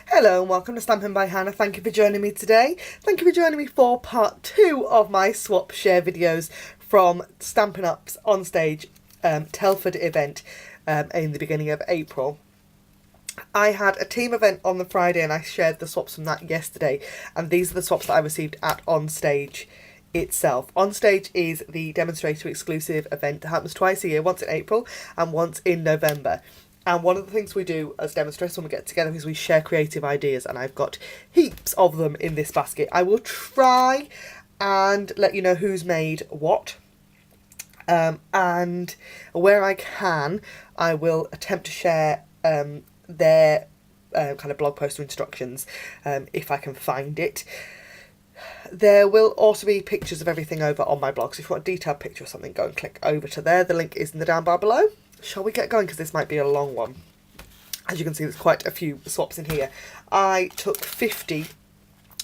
Hello and welcome to Stampin' by Hannah. Thank you for joining me today. Thank you for joining me for part 2 of my swap share videos from Stampin' Up's OnStage Telford event in the beginning of April. I had a team event on the Friday and I shared the swaps from that yesterday, and these are the swaps that I received at OnStage itself. OnStage is the demonstrator exclusive event that happens twice a year, once in April and once in November. And one of the things we do as demonstrators when we get together is we share creative ideas, and I've got heaps of them in this basket. I will try and let you know who's made what, and where I can I will attempt to share their kind of blog post or instructions if I can find it. There will also be pictures of everything over on my blog, so if you want a detailed picture or something, go and click over to there. The link is in the down bar below. Shall we get going, because this might be a long one. As you can see, there's quite a few swaps in here. I took 50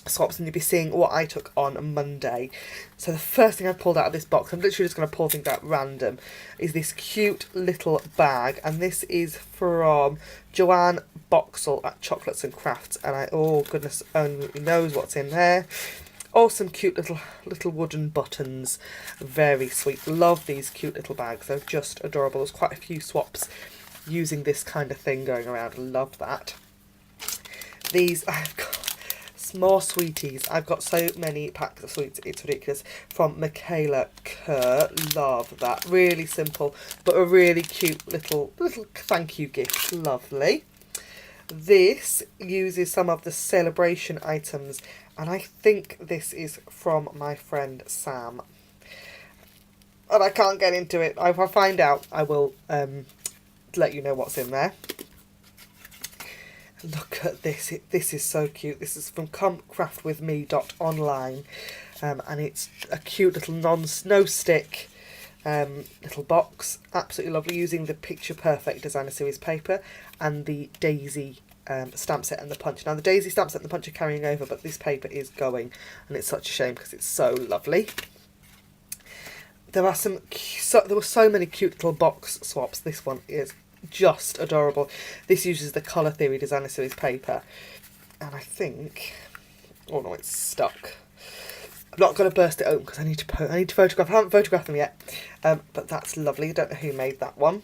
swaps, and you'll be seeing what I took on Monday. So the first thing I pulled out of this box, I'm literally just going to pull things out random, is this cute little bag, and this is from Joanne Boxall at Chocolates and Crafts, and oh goodness only knows what's in there. Awesome cute little wooden buttons, very sweet. Love these cute little bags, they're just adorable. There's quite a few swaps using this kind of thing going around. Love that. These, I've got more sweeties. I've got so many packs of sweets, it's ridiculous. From Michaela Kerr, love that. Really simple, but a really cute little thank you gift. Lovely. This uses some of the Sale-a-bration items, and I think this is from my friend Sam. And I can't get into it. If I find out, I will let you know what's in there. Look at this. This is so cute. This is from comecraftwithme.online, and it's a cute little no stick little box. Absolutely lovely, using the Picture Perfect Designer Series paper and the Daisy stamp set and the punch. Now the Daisy stamp set and the punch are carrying over, but this paper is going, and it's such a shame because it's so lovely. There were so many cute little box swaps. This one is just adorable. This uses the Colour Theory Designer Series paper, and I think, oh no, it's stuck. I'm not going to burst it open because I need to photograph. I haven't photographed them yet, but that's lovely. I don't know who made that one.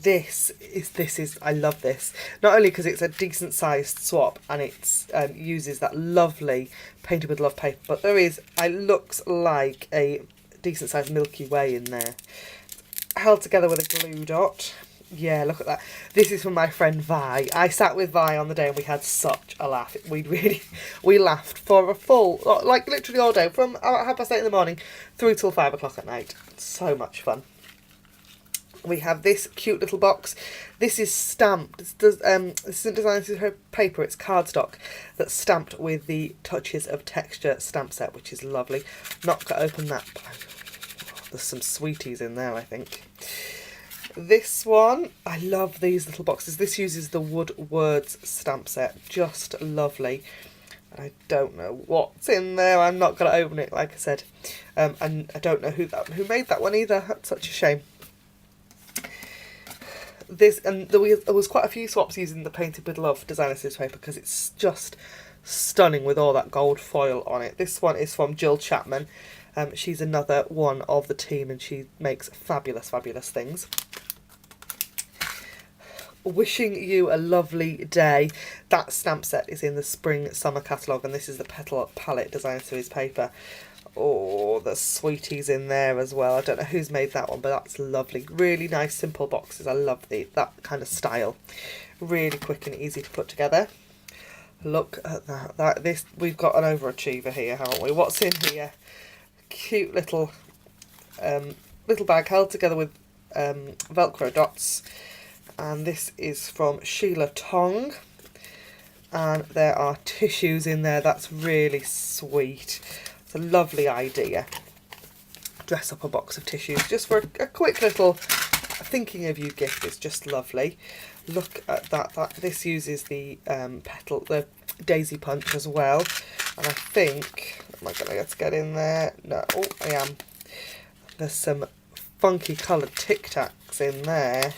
This is I love this. Not only because it's a decent sized swap and it uses that lovely Painted with Love paper, but it looks like a decent sized Milky Way in there, held together with a glue dot. Yeah, look at that. This is from my friend Vi. I sat with Vi on the day and we had such a laugh. We laughed for a full, like literally all day, from about 8:30 in the morning through till 5 o'clock at night. So much fun. We have this cute little box. This is stamped. This isn't designed as her paper, it's cardstock that's stamped with the Touches of Texture stamp set, which is lovely. Not going to open that. There's some sweeties in there, I think. This one, I love these little boxes. This uses the Wood Words stamp set. Just lovely. I don't know what's in there. I'm not going to open it, like I said. And I don't know who made that one either. That's such a shame. There was quite a few swaps using the Painted with Love Designer Series paper because it's just stunning with all that gold foil on it. This one is from Jill Chapman. She's another one of the team and she makes fabulous, fabulous things. Wishing you a lovely day. That stamp set is in the Spring Summer catalogue, and this is the Petal Palette Designer Series paper. Oh, the sweeties in there as well. I don't know who's made that one, but that's lovely. Really nice, simple boxes. I love that kind of style. Really quick and easy to put together. Look at that. We've got an overachiever here, haven't we? What's in here? Cute little bag held together with Velcro dots, and this is from Sheila Tongue, and there are tissues in there. That's really sweet. It's a lovely idea. Dress up a box of tissues just for a quick little thinking of you gift. It's just lovely. Look at that. This uses the the Daisy punch as well, and I think, am I going to get in there? No, oh, I am. There's some funky coloured Tic Tacs in there.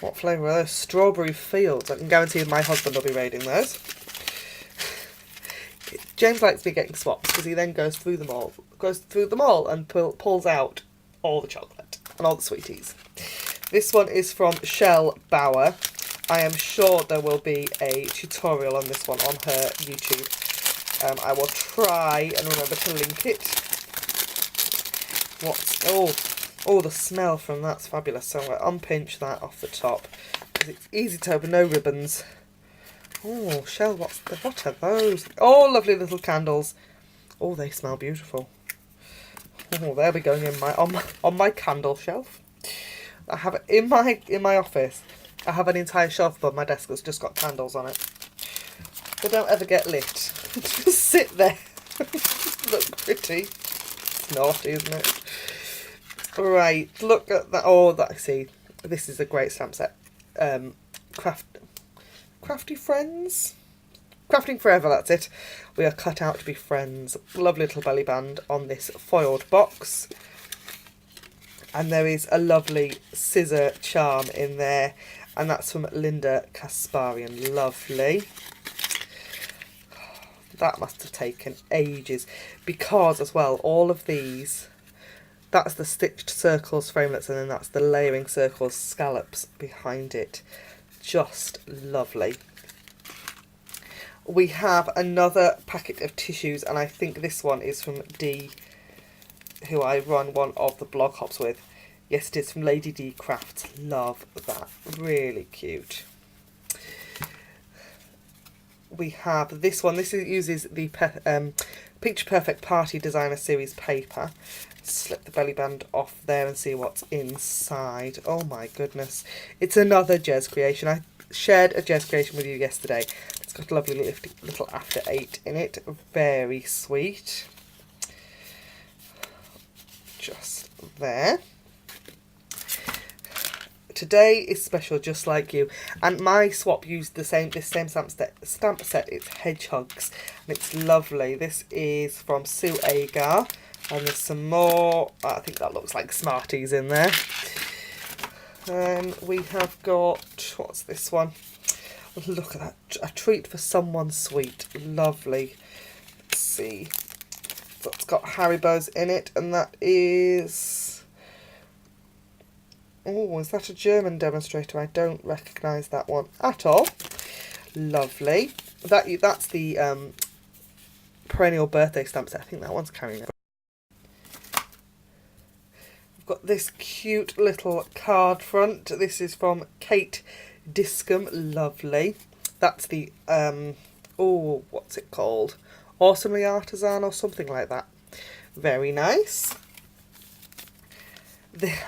What flavour are those? Strawberry Fields. I can guarantee my husband will be raiding those. James likes me getting swaps because he then goes through them all and pulls out all the chocolate and all the sweeties. This one is from Sheila Tongue. I am sure there will be a tutorial on this one on her YouTube. I will try and remember to link it. Oh, the smell from that's fabulous. So I'm going to unpinch that off the top because it's easy to open, no ribbons. Oh, Shell, what are those? Oh, lovely little candles. Oh, they smell beautiful. Oh, they'll be going in on my candle shelf. I have it in my office. I have an entire shelf above my desk that's just got candles on it. They don't ever get lit. Just sit there. Look pretty. It's naughty, isn't it? Right, look at that. Oh, that I see. This is a great stamp set. Crafty Friends? Crafting Forever, that's it. We are cut out to be friends. Lovely little belly band on this foiled box. And there is a lovely scissor charm in there. And that's from Linda Kasparian. Lovely. That must have taken ages. Because, as well, all of these... That's the stitched circles framelets, and then that's the layering circles scallops behind it. Just lovely. We have another packet of tissues, and I think this one is from Dee, who I run one of the blog hops with. Yes, it is from Lady D Crafts. Love that. Really cute. We have this one. This uses the Picture Perfect Party Designer Series paper. Slip the belly band off there and see what's inside. Oh my goodness. It's another Jez creation. I shared a Jez creation with you yesterday. It's got a lovely little After 8 in it. Very sweet. Just there. Today is special, just like you. And my swap used this same stamp set. It's Hedgehogs. And it's lovely. This is from Sue Agar. And there's some more, I think that looks like Smarties in there. We have got, what's this one? Look at that, a treat for someone sweet. Lovely. Let's see. So it's got Haribo's in it, and that is... Oh, is that a German demonstrator? I don't recognise that one at all. Lovely. That's the perennial birthday stamp set. I think that one's carrying it. Got this cute little card front. This is from Kate Discom. Lovely. That's the oh, what's it called? Awesomely Artisan or something like that. Very nice.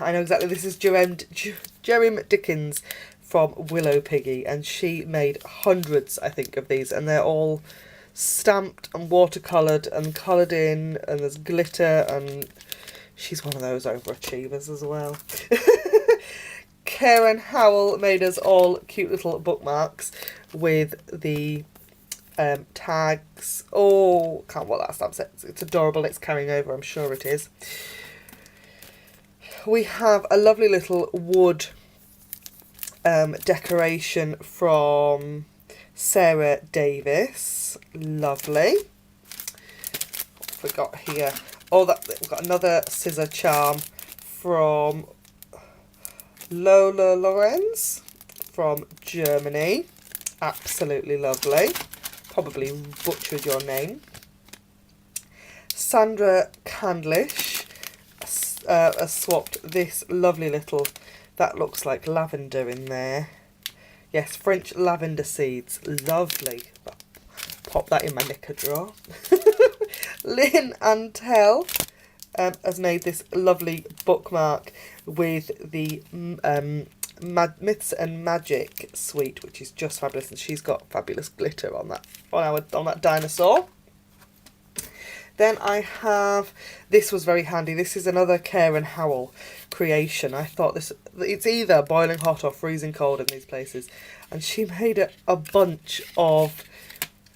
I know exactly. This is Jerem Dickens from Willow Piggy, and she made hundreds, I think, of these, and they're all stamped and watercoloured and coloured in, and there's glitter, and she's one of those overachievers as well. Karen Howell made us all cute little bookmarks with the tags. Oh, can't what that stamp set. It's adorable. It's carrying over, I'm sure it is. We have a lovely little wood decoration from Sarah Davis. Lovely. What have we got here? Oh, we've got another scissor charm from Lola Lorenz from Germany. Absolutely lovely. Probably butchered your name. Sandra Candlish has swapped this lovely little, that looks like lavender in there. Yes, French lavender seeds. Lovely. Pop that in my knicker drawer. Lynn Antel has made this lovely bookmark with the Myths and Magic suite, which is just fabulous, and she's got fabulous glitter on that on that dinosaur. Then I have, this was very handy. This is another Karen Howell creation. I thought it's either boiling hot or freezing cold in these places, and she made a bunch of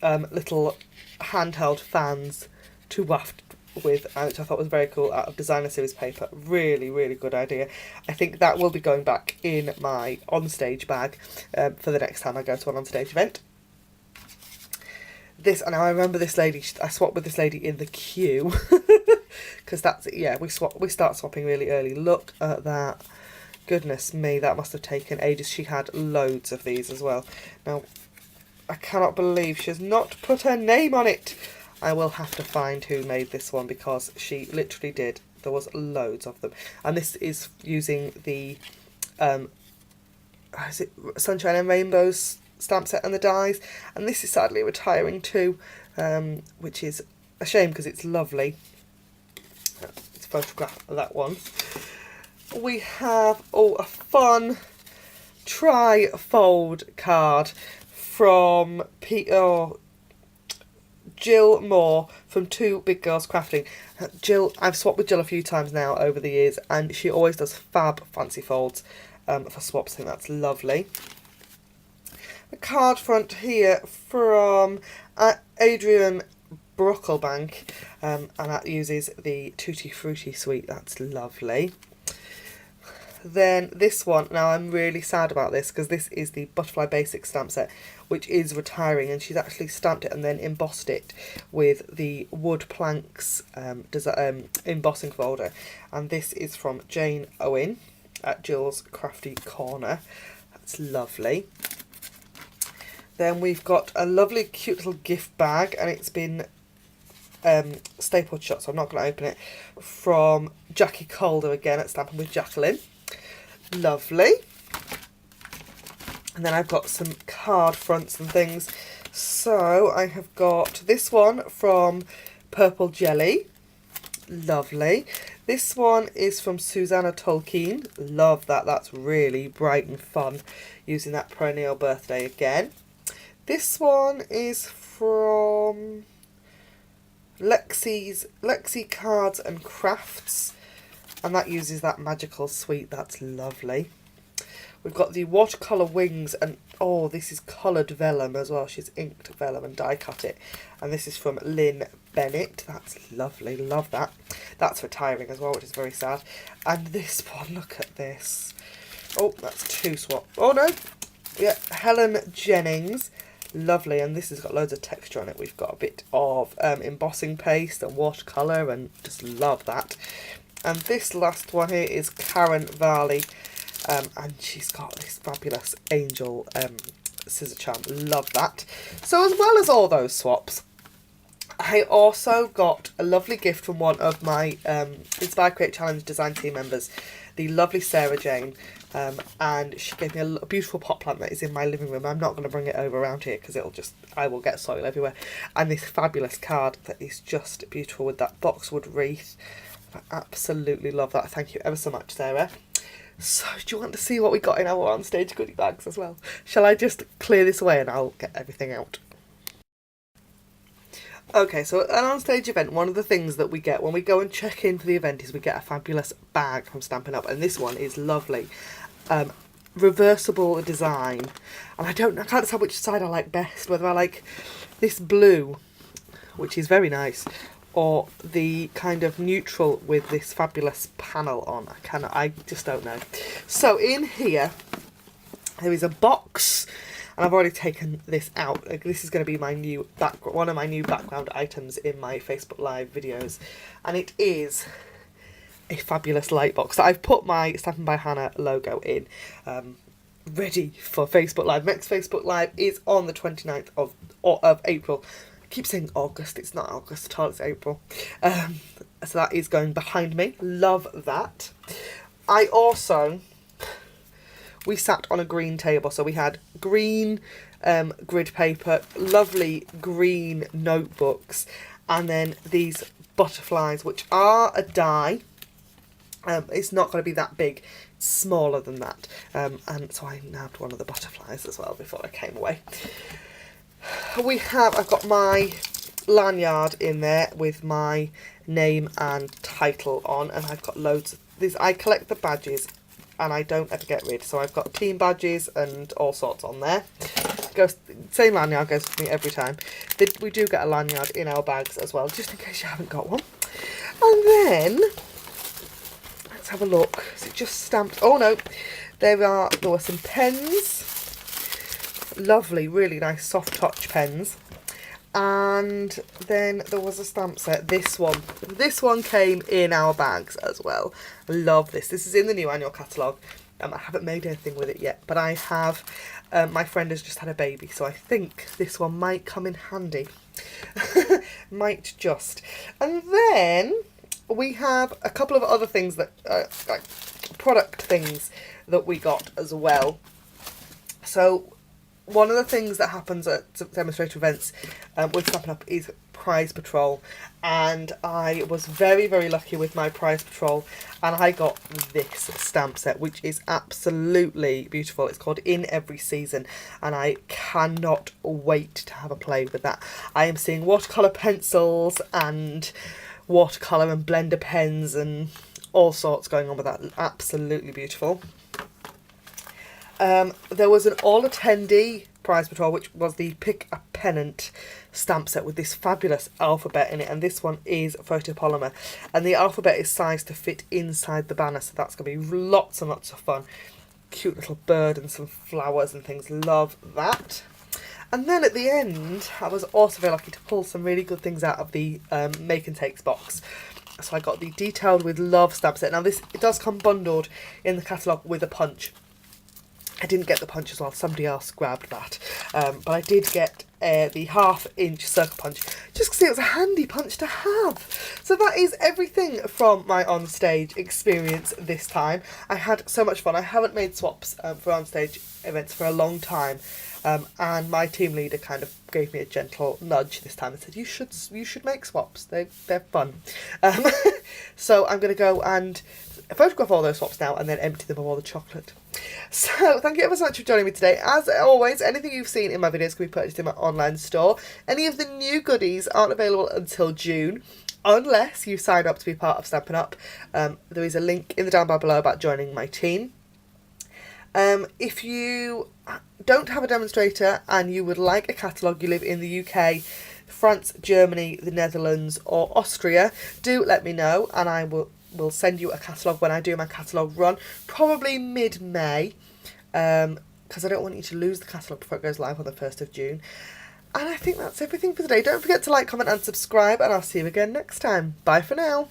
little handheld fans to waft with, which I thought was very cool, out of designer series paper. Really, really good idea. I think that will be going back in my onstage bag for the next time I go to an onstage event. This, and I remember this lady, I swapped with this lady in the queue, because that's, yeah, we start swapping really early. Look at that. Goodness me, that must have taken ages. She had loads of these as well. Now, I cannot believe she has not put her name on it. I will have to find who made this one, because she literally did. There was loads of them. And this is using the is it Sunshine and Rainbows stamp set and the dies. And this is sadly retiring too, which is a shame because it's lovely. Let's photograph that one. We have, a fun tri-fold card from Jill Moore from Two Big Girls Crafting. Jill, I've swapped with Jill a few times now over the years, and she always does fab fancy folds for swaps. I think that's lovely. The card front here from Adrian Brocklebank, and that uses the Tutti Frutti suite. That's lovely. Then this one, now I'm really sad about this because this is the Butterfly Basics stamp set, which is retiring, and she's actually stamped it and then embossed it with the Wood Planks embossing folder. And this is from Jane Owen at Jill's Crafty Corner. That's lovely. Then we've got a lovely cute little gift bag, and it's been stapled shut, so I'm not going to open it, from Jackie Calder again at Stampin' with Jacqueline. Lovely. And then I've got some card fronts and things. So I have got this one from Purple Jelly. Lovely. This one is from Susanna Tolkien. Love that. That's really bright and fun, using that perennial birthday again. This one is from Lexi Cards and Crafts, and that uses that magical suite. That's lovely. We've got the watercolour wings, and this is coloured vellum as well. She's inked vellum and die cut it. And this is from Lynn Bennett. That's lovely. Love that. That's retiring as well, which is very sad. And this one, look at this. Oh, that's two swap. Oh no. Yeah, Helen Jennings. Lovely. And this has got loads of texture on it. We've got a bit of embossing paste and watercolour, and just love that. And this last one here is Karen Varley, and she's got this fabulous angel scissor charm. Love that. So as well as all those swaps, I also got a lovely gift from one of my Inspire Create Challenge design team members, the lovely Sarah Jane, and she gave me a beautiful pot plant that is in my living room. I'm not going to bring it over around here because I will get soil everywhere. And this fabulous card that is just beautiful with that boxwood wreath. I absolutely love that. Thank you ever so much, Sarah. So, do you want to see what we got in our onstage goodie bags as well? Shall I just clear this away and I'll get everything out? Okay, so at an onstage event, one of the things that we get when we go and check in for the event is we get a fabulous bag from Stampin' Up, and this one is lovely. Reversible design, and I can't decide which side I like best, whether I like this blue, which is very nice, or the kind of neutral with this fabulous panel on. I just don't know. So in here there is a box, and I've already taken this out. This is going to be my new one of my new background items in my Facebook Live videos, and it is a fabulous light box that I've put my Stampin' by Hannah logo in, ready for Facebook Live. Next Facebook Live is on the 29th of April. I keep saying August, it's not August at all, it's April. So that is going behind me. Love that. We sat on a green table, so we had green grid paper, lovely green notebooks, and then these butterflies, which are a die. It's not going to be that big, it's smaller than that. And so I nabbed one of the butterflies as well before I came away. I've got my lanyard in there with my name and title on, and I've got loads of these. I collect the badges and I don't ever get rid, so I've got team badges and all sorts on there. Same lanyard goes with me every time. We do get a lanyard in our bags as well, just in case you haven't got one. And then, let's have a look. Is it just stamped? Oh no, there were some pens. Lovely, really nice soft touch pens. And then there was a stamp set, this one. This one came in our bags as well. I love this. This is in the new annual catalogue. I haven't made anything with it yet, but I have. My friend has just had a baby, so I think this one might come in handy. Might just. And then we have a couple of other things that, like product things that we got as well. So one of the things that happens at demonstrator events with Stampin' Up is prize patrol, and I was very, very lucky with my prize patrol, and I got this stamp set, which is absolutely beautiful. It's called In Every Season, and I cannot wait to have a play with that. I am seeing watercolour pencils and watercolour and blender pens and all sorts going on with that. Absolutely beautiful. There was an all-attendee prize patrol, which was the Pick a Pennant stamp set with this fabulous alphabet in it, and this one is photopolymer, and the alphabet is sized to fit inside the banner, so that's going to be lots and lots of fun. Cute little bird and some flowers and things. Love that. And then at the end, I was also very lucky to pull some really good things out of the Make and Takes box. So I got the Detailed with Love stamp set. Now it does come bundled in the catalogue with a punch. I didn't get the punch as well, somebody else grabbed that. But I did get the 1/2 inch circle punch, just because it was a handy punch to have. So that is everything from my onstage experience this time. I had so much fun. I haven't made swaps for onstage events for a long time. And my team leader kind of gave me a gentle nudge this time and said, you should make swaps. They're fun. So I'm going to go and photograph all those swaps now and then empty them of all the chocolate. So thank you ever so much for joining me today. As always, anything you've seen in my videos can be purchased in my online store. Any of the new goodies aren't available until June, unless you sign up to be part of Stampin' Up. There is a link in the down bar below about joining my team. If you don't have a demonstrator and you would like a catalogue, you live in the UK, France, Germany, the Netherlands or Austria, do let me know and I will send you a catalogue when I do my catalogue run, probably mid-May, because I don't want you to lose the catalogue before it goes live on the 1st of June. And I think that's everything for today. Don't forget to like, comment and subscribe, and I'll see you again next time. Bye for now.